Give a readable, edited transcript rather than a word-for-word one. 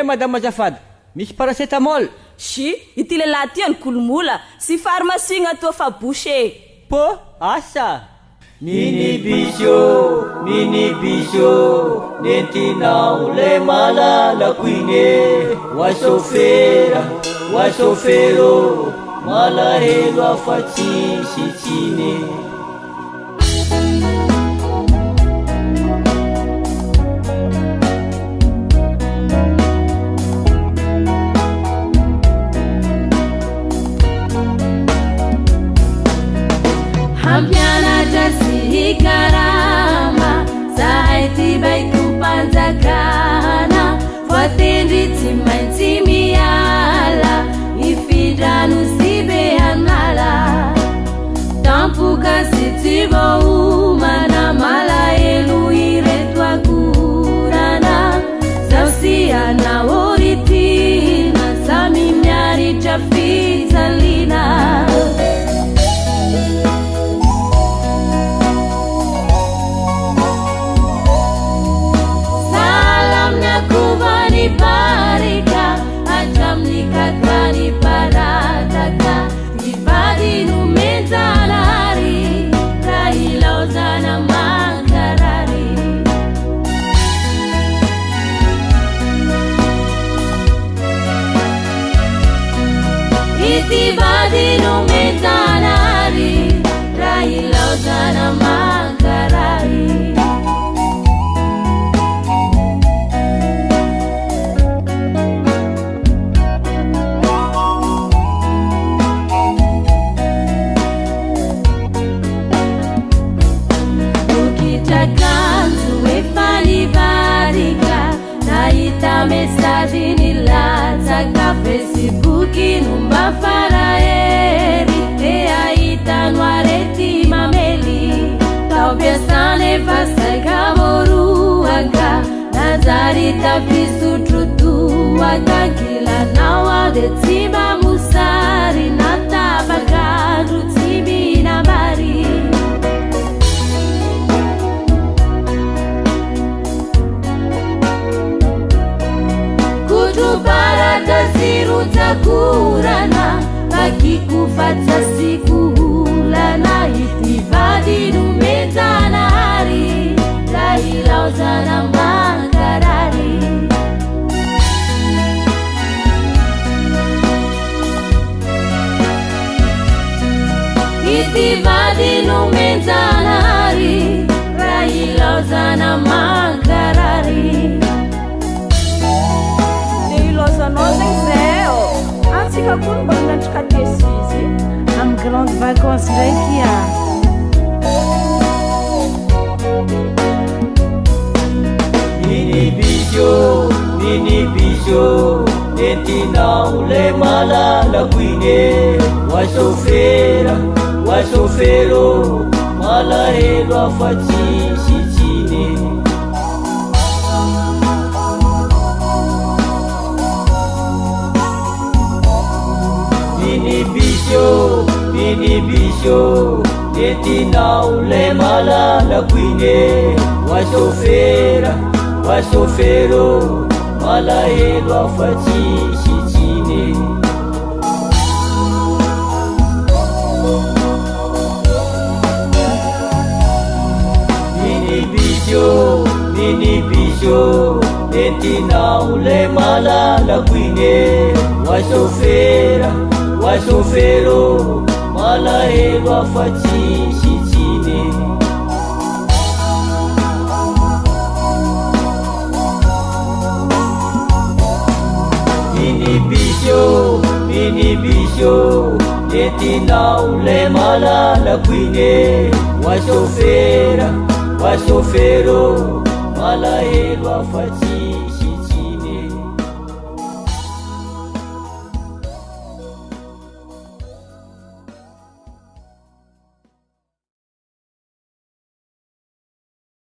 madame azafady, misy paracetamol. Si, ity lehilahy ty any kolomola, sy pharmacie gn'atao fa boucher. Po, asa? Mini bisho, nentinao le malala quine, wa sofero, malahelo afatsy sitsine. Hampianatra sy hikarama, zahay ty baiko mpanjakana, voatendry tsy maintsy miala, ifindrano sy be hanala. Tampoka sy tsy voahomana, malahelo ireto akorana, zaho sy anao oritina, samy miaritra fijaliana. Parika atramni kakani parataka, ibadi numenzanari, rahilauzana mankarari. Itibadi numenzanari, rahilauzana mankarari. Mensagem nilataka Facebook numba faraeri, te aita no areti mameli, taubiasane fasaka moruaka, nazarita fisututuaka, kila nawa de tima musari, natabakadu tibina bari. Barata siru takurana, akikufatsa sikuhulana, itivadi numezanari, rahilauzana mankarari. Itivadi numezanari, rahilauzana mankarari. Ilosanao zegny zay antsika koa mbola nantrika tesizy amin'ny grande vacances ndraiky a. Mini bisho, nentinao le malala quine, wa sofero, malahelo afatsy sitsine. Mini bisho, nentinao le malala quine, wa sofero, malahelo afatsy sitsine. Mini bisho, nentinao le malala quine, wa sofero, malahelo afatsy sitsine. Mini bisho, nentinao le malala quine, wa sofero, malahelo afatsy